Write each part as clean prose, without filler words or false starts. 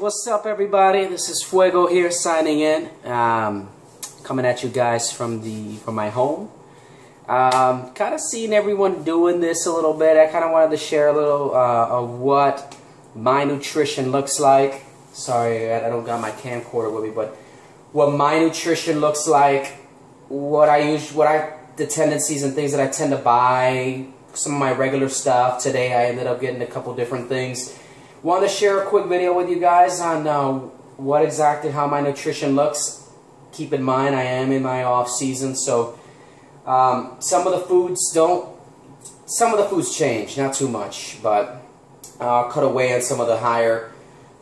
What's up, everybody? This is Fuego here, signing in. Coming at you guys from my home. Kind of seeing everyone doing this a little bit. I kind of wanted to share a little of what my nutrition looks like. Sorry, I don't got my camcorder with me, but what my nutrition looks like. The tendencies and things that I tend to buy. Some of my regular stuff. Today, I ended up getting a couple different things. Wanted to share a quick video with you guys on how my nutrition looks. Keep in mind, I am in my off season, so some of the foods change, not too much, but I'll cut away on some of the higher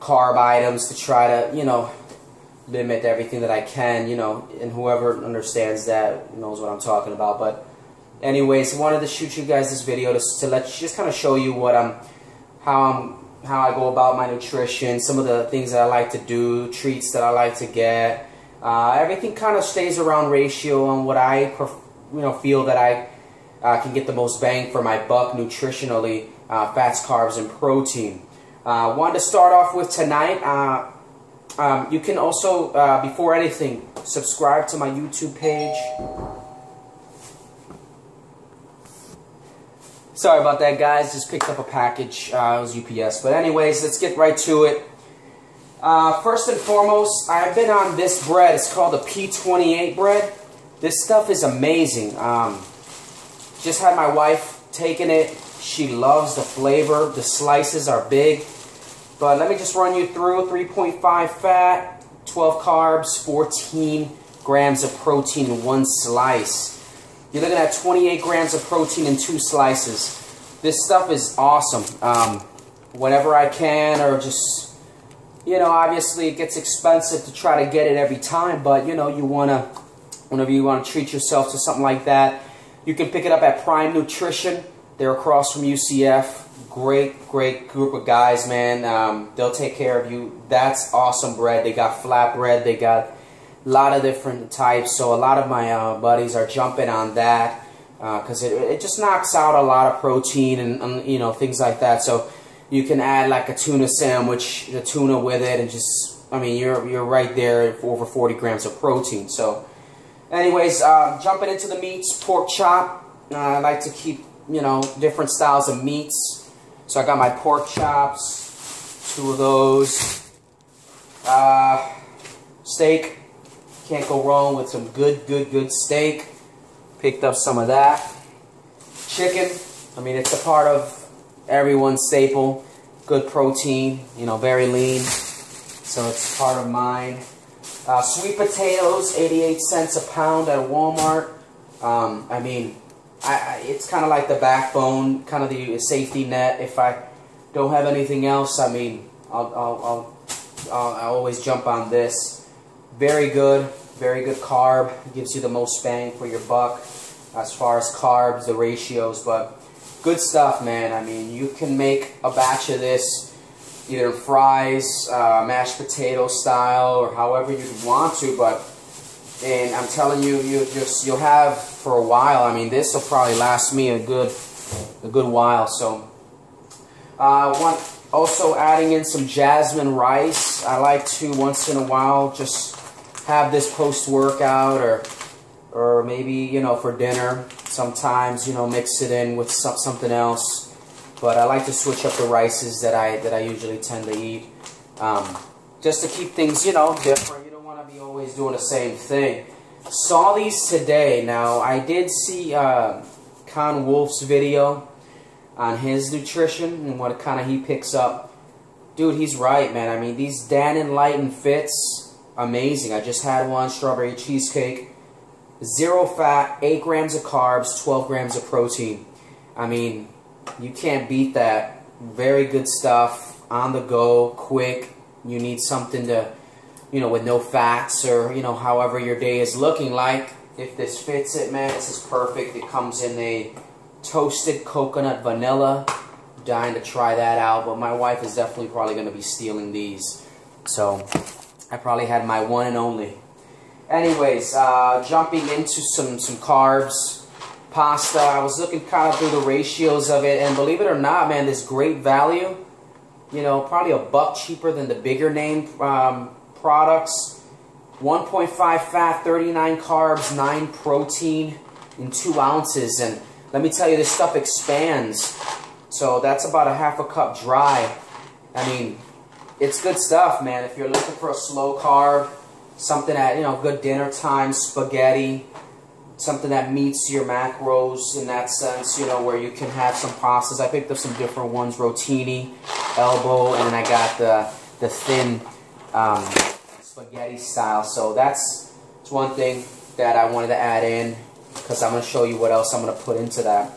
carb items to try to, limit everything that I can, and whoever understands that knows what I'm talking about. But anyways, I wanted to shoot you guys this video to just kind of show you how I go about my nutrition, some of the things that I like to do, treats that I like to get. Everything kind of stays around ratio on what I feel that I can get the most bang for my buck nutritionally, fats, carbs, and protein. Wanted to start off with tonight. You can also, before anything, subscribe to my YouTube page. Sorry about that, guys. Just picked up a package. It was UPS. But anyways, let's get right to it. First and foremost, I've been on this bread. It's called the P28 bread. This stuff is amazing. Just had my wife taking it. She loves the flavor. The slices are big. But let me just run you through. 3.5 fat, 12 carbs, 14 grams of protein in one slice. You're looking at 28 grams of protein in 2 slices. This stuff is awesome. Whenever I can, or just, obviously it gets expensive to try to get it every time, but, whenever you want to treat yourself to something like that, you can pick it up at Prime Nutrition. They're across from UCF. Great group of guys, man. They'll take care of you. That's awesome bread. They got flat bread. They got a lot of different types, so a lot of my buddies are jumping on that because it just knocks out a lot of protein and things like that. So you can add like a tuna sandwich, the tuna with it, and just you're right there for over 40 grams of protein. So anyways, jumping into the meats, pork chop. I like to keep different styles of meats. So I got my pork chops, 2 of those. Steak. Can't go wrong with some good steak. Picked up some of that. Chicken. It's a part of everyone's staple. Good protein. Very lean. So it's part of mine. Sweet potatoes, 88 cents a pound at Walmart. It's kind of like the backbone, kind of the safety net. If I don't have anything else, I'll always jump on this. Very good carb. Gives you the most bang for your buck as far as carbs, the ratios, but good stuff, man. You can make a batch of this either fries, mashed potato style, or however you want to, and I'm telling you, you'll have for a while. This will probably last me a good while. So also adding in some jasmine rice. I like to once in a while just have this post-workout, or maybe for dinner. Sometimes mix it in with something else. But I like to switch up the rices that I usually tend to eat, just to keep things different. You don't want to be always doing the same thing. Saw these today. Now I did see Con Wolf's video on his nutrition and what kind of he picks up. Dude, he's right, man. These Dan & Lighten Fits. Amazing. I just had one, strawberry cheesecake. 0 fat, 8 grams of carbs, 12 grams of protein. You can't beat that. Very good stuff. On the go, quick. You need something to, with no fats, or, however your day is looking like. If this fits it, man, this is perfect. It comes in a toasted coconut vanilla. Dying to try that out, but my wife is definitely probably going to be stealing these. So I probably had my one and only. Anyways, jumping into some carbs. Pasta. I was looking kind of through the ratios of it, and believe it or not, man, this great value You know, probably $1 cheaper than the bigger name products. 1.5 fat, 39 carbs, 9 protein in 2 ounces. And let me tell you, this stuff expands. So that's about a ½ cup dry. I mean, it's good stuff, man. If you're looking for a slow carb, something at, you know, good dinner time, spaghetti, something that meets your macros in that sense, you know, where you can have some pastas. I picked up some different ones, rotini, elbow, and then I got the thin spaghetti style. So that's one thing that I wanted to add in, because I'm going to show you what else I'm going to put into that.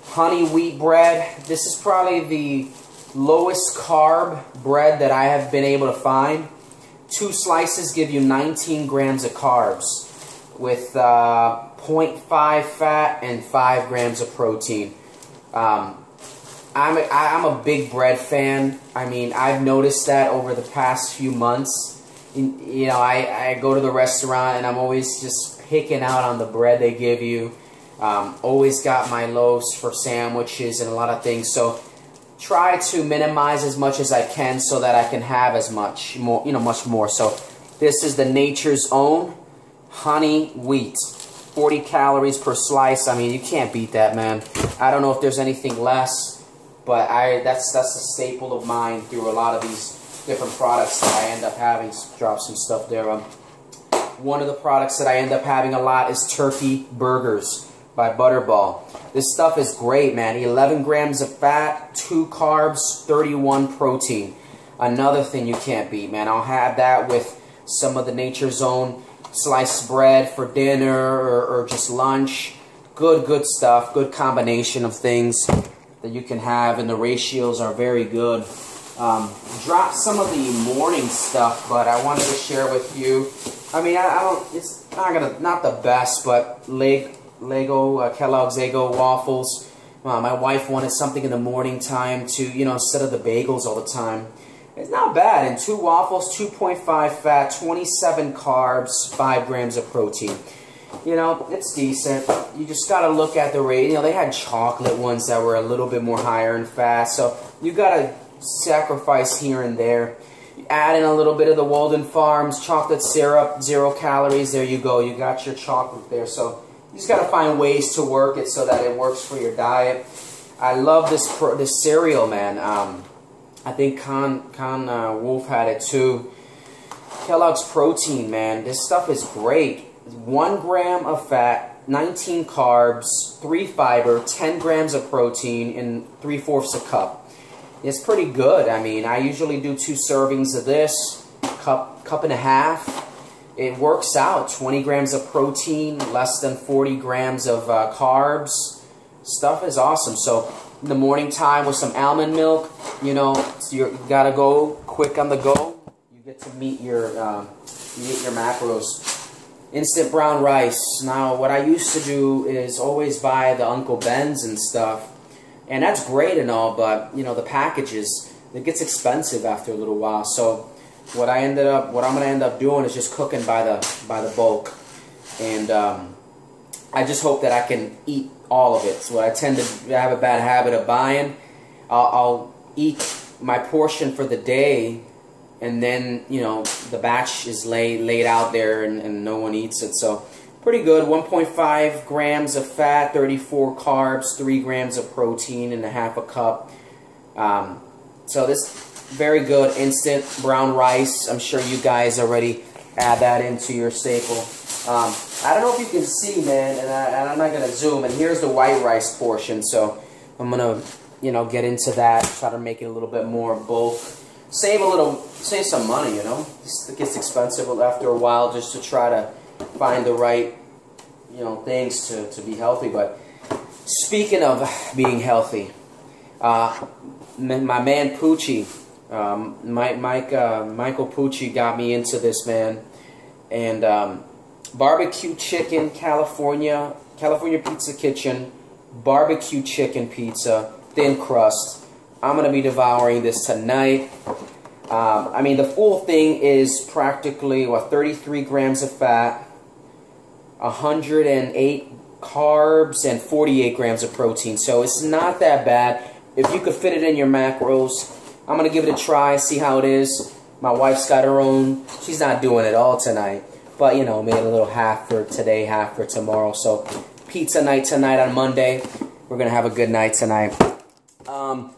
Honey wheat bread. This is probably the lowest carb bread that I have been able to find. 2 slices give you 19 grams of carbs with 0.5 fat and 5 grams of protein. I'm a big bread fan. I mean, I've noticed that over the past few months. You know, I go to the restaurant and I'm always just picking out on the bread they give you. Always got my loaves for sandwiches and a lot of things. So try to minimize as much as I can so that I can have as much more, you know, much more. So this is the Nature's Own honey wheat. 40 calories per slice. I mean, you can't beat that, man. I don't know if there's anything less, but that's a staple of mine through a lot of these different products that I end up having. Drop some stuff there. One of the products that I end up having a lot is turkey burgers by Butterball. This stuff is great, man. 11 grams of fat, 2 carbs, 31 protein. Another thing you can't beat, man. I'll have that with some of the Nature's Own sliced bread for dinner or just lunch. Good stuff. Good combination of things that you can have, and the ratios are very good. Drop some of the morning stuff, but I wanted to share with you. I mean, I don't. It's not the best, but Kellogg's Eggo waffles. My wife wanted something in the morning time to, you know, instead of the bagels all the time. It's not bad. And 2 waffles, 2.5 fat, 27 carbs, 5 grams of protein. You know, it's decent. You just got to look at the rate. You know, they had chocolate ones that were a little bit more higher in fat. So you got to sacrifice here and there. You add in a little bit of the Walden Farms chocolate syrup, 0 calories. There you go. You got your chocolate there. So you just got to find ways to work it so that it works for your diet. I love this cereal, man. I think Con Wolf had it too. Kellogg's Protein, man. This stuff is great. 1 gram of fat, 19 carbs, 3 fiber, 10 grams of protein, and 3/4 a cup. It's pretty good. I mean, I usually do 2 servings of this, cup and a half. It works out. 20 grams of protein, less than 40 grams of carbs. Stuff is awesome. So in the morning time with some almond milk, you know, you gotta go quick on the go. You get to meet your macros. Instant brown rice. Now, what I used to do is always buy the Uncle Ben's and stuff, and that's great and all, but you know, the packages, it gets expensive after a little while. So what I'm gonna end up doing is just cooking by the bulk, and I just hope that I can eat all of it. So I tend to have a bad habit of buying. I'll eat my portion for the day, and then, you know, the batch is laid out there and no one eats it. So pretty good. 1.5 grams of fat, 34 carbs, 3 grams of protein, and a half a cup. So this very good instant brown rice. I'm sure you guys already add that into your staple. I don't know if you can see, man, and I'm not going to zoom. And here's the white rice portion. So I'm going to, you know, get into that, try to make it a little bit more bulk. Save some money, you know. It gets expensive after a while just to try to find the right, you know, things to be healthy. But speaking of being healthy, my man Poochie, Michael Pucci got me into this, man. And barbecue chicken, California Pizza Kitchen, barbecue chicken pizza, thin crust. I'm going to be devouring this tonight. I mean, the full thing is practically, 33 grams of fat, 108 carbs, and 48 grams of protein. So it's not that bad. If you could fit it in your macros, I'm going to give it a try, see how it is. My wife's got her own. She's not doing it all tonight. But, you know, made a little half for today, half for tomorrow. So, pizza night tonight on Monday. We're going to have a good night tonight.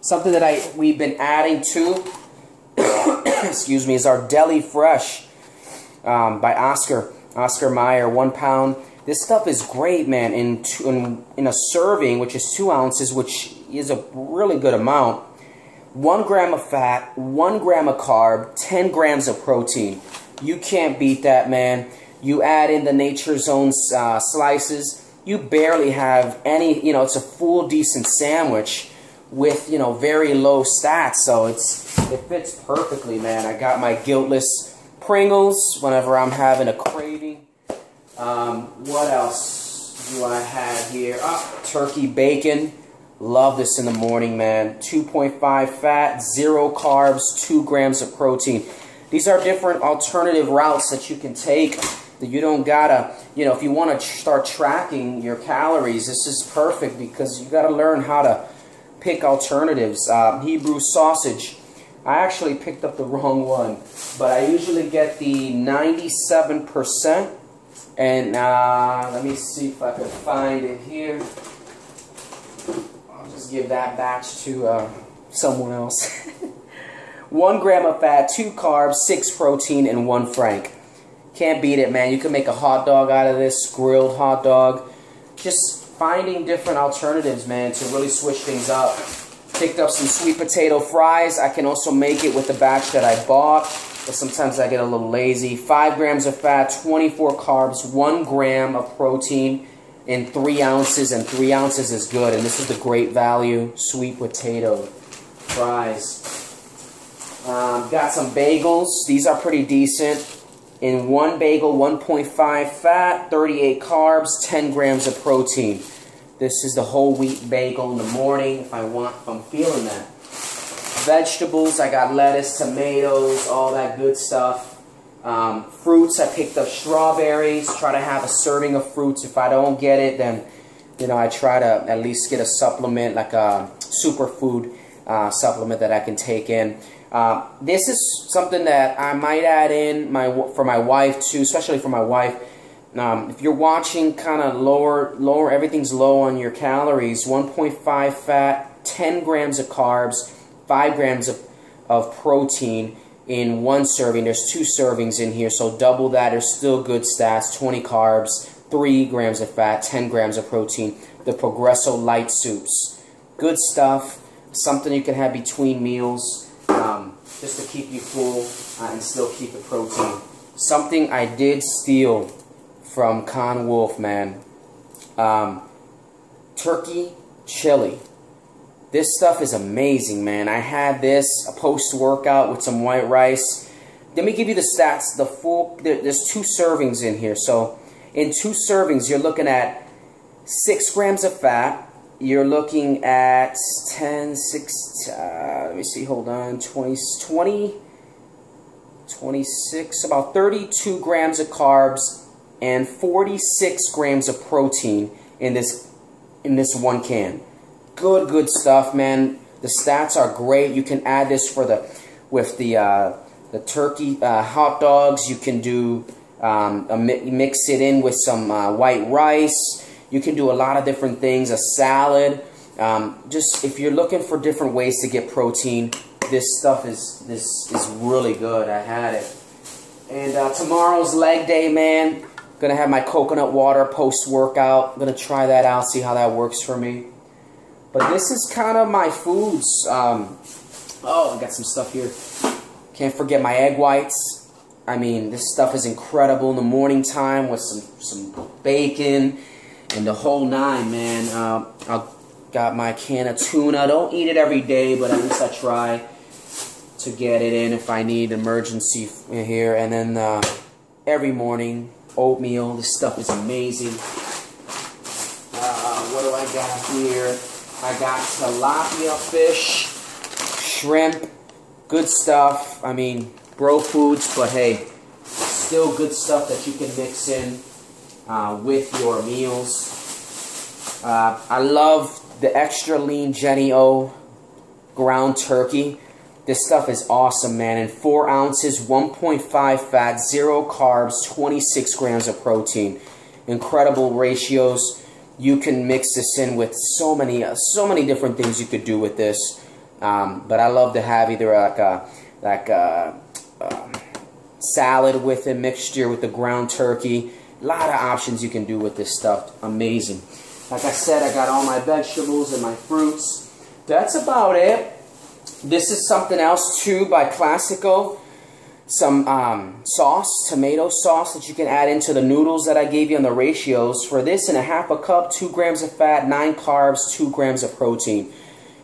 Something that we've been adding to, excuse me, is our Deli Fresh by Oscar Mayer, 1 pound. This stuff is great, man. In a serving, which is 2 ounces, which is a really good amount. 1 gram of fat, 1 gram of carb, 10 grams of protein. You can't beat that, man. You add in the Nature's Own slices. You barely have any, you know, it's a full decent sandwich with, you know, very low stats. So it fits perfectly, man. I got my guiltless Pringles whenever I'm having a craving. What else do I have here? Turkey bacon. Love this in the morning, man. 2.5 fat, 0 carbs, 2 grams of protein. These are different alternative routes that you can take. That you don't gotta, you know, if you want to start tracking your calories, this is perfect because you gotta learn how to pick alternatives. Hebrew sausage. I actually picked up the wrong one, but I usually get the 97%. And let me see if I can find it here. I'll just give that batch to someone else. 1 gram of fat, 2 carbs, 6 protein, and 1 frank. Can't beat it, man. You can make a hot dog out of this, grilled hot dog. Just finding different alternatives, man, to really switch things up. Picked up some sweet potato fries. I can also make it with the batch that I bought, but sometimes I get a little lazy. 5 grams of fat, 24 carbs, 1 gram of protein in 3 ounces, and 3 ounces is good. And this is the great value sweet potato fries. Got some bagels. These are pretty decent. In 1 bagel, 1.5 fat, 38 carbs, 10 grams of protein. This is the whole wheat bagel in the morning if I'm feeling that. Vegetables, I got lettuce, tomatoes, all that good stuff. Fruits, I picked up strawberries. Try to have a serving of fruits. If I don't get it, then, you know, I try to at least get a supplement, like a superfood supplement that I can take in. This is something that I might add in for my wife too, especially for my wife. If you're watching kind of lower, everything's low on your calories. 1.5 fat, 10 grams of carbs, 5 grams of protein in 1 serving. There's 2 servings in here, so double that. There's still good stats. 20 carbs, 3 grams of fat, 10 grams of protein. The Progresso Light Soups. Good stuff. Something you can have between meals. Just to keep you full and still keep the protein. Something I did steal from Con Wolf, man. Turkey chili. This stuff is amazing, man. I had this post-workout with some white rice. Let me give you the stats. There's 2 servings in here. So in 2 servings, you're looking at 6 grams of fat. You're looking at 10, 6, let me see, hold on, 26, about 32 grams of carbs and 46 grams of protein in this 1 can. Good stuff, man. The stats are great. You can add this with the turkey hot dogs. You can do mix it in with some white rice. You can do a lot of different things, a salad. Just if you're looking for different ways to get protein, this stuff is really good. I had it. And tomorrow's leg day, man. Gonna have my coconut water post-workout. Gonna try that out, see how that works for me. But this is kind of my foods. Oh, I got some stuff here. Can't forget my egg whites. I mean, this stuff is incredible in the morning time with some bacon and the whole 9, man. I got my can of tuna. Don't eat it every day, but at least I try to get it in if I need emergency here. And then every morning, oatmeal. This stuff is amazing. What do I got here? I got tilapia fish, shrimp, good stuff. I mean, bro foods, but hey, still good stuff that you can mix in with your meals. I love the extra lean Jenny O ground turkey. This stuff is awesome, man. And 4 ounces, 1.5 fat, 0 carbs, 26 grams of protein. Incredible ratios. You can mix this in with so many different things you could do with this. But I love to have either like a salad with a mixture with the ground turkey. A lot of options you can do with this stuff. Amazing. Like I said, I got all my vegetables and my fruits. That's about it. This is something else too by Classico. Some sauce, tomato sauce that you can add into the noodles that I gave you on the ratios. For this, in a half a cup, 2 grams of fat, 9 carbs, 2 grams of protein.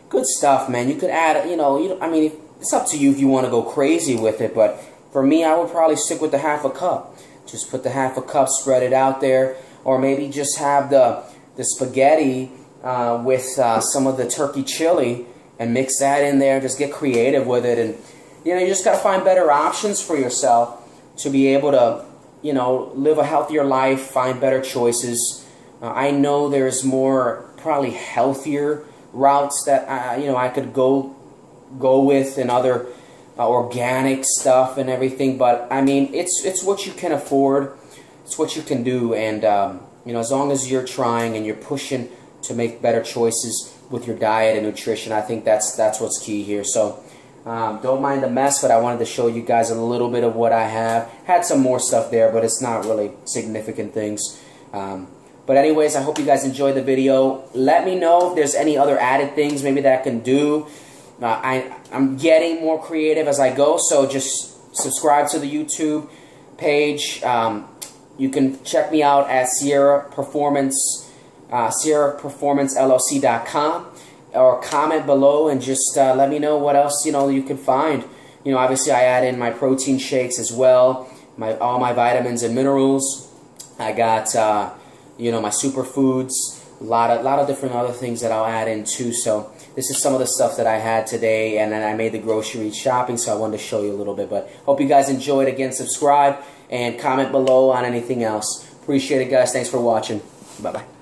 Good stuff, man. You could add, I mean, it's up to you if you want to go crazy with it, but for me, I would probably stick with the half a cup. Just put the half a cup, spread it out there, or maybe just have the spaghetti with some of the turkey chili and mix that in there. Just get creative with it, and you just got to find better options for yourself to be able to, live a healthier life, find better choices. I know there's more probably healthier routes that I could go with, and other organic stuff and everything, but I mean it's what you can afford, it's what you can do, and as long as you're trying and you're pushing to make better choices with your diet and nutrition, I think that's what's key here. So don't mind the mess, but I wanted to show you guys a little bit of what I have. Had some more stuff there, but it's not really significant things. But anyways, I hope you guys enjoyed the video. Let me know if there's any other added things maybe that I can do. I'm getting more creative as I go, so just subscribe to the YouTube page. You can check me out at SierraPerformanceLLC.com, or comment below and just let me know what else you can find. Obviously I add in my protein shakes as well, all my vitamins and minerals. I got my superfoods, a lot of different other things that I'll add in too. So this is some of the stuff that I had today, and then I made the grocery shopping, so I wanted to show you a little bit. But hope you guys enjoyed. Again, subscribe and comment below on anything else. Appreciate it, guys. Thanks for watching. Bye-bye.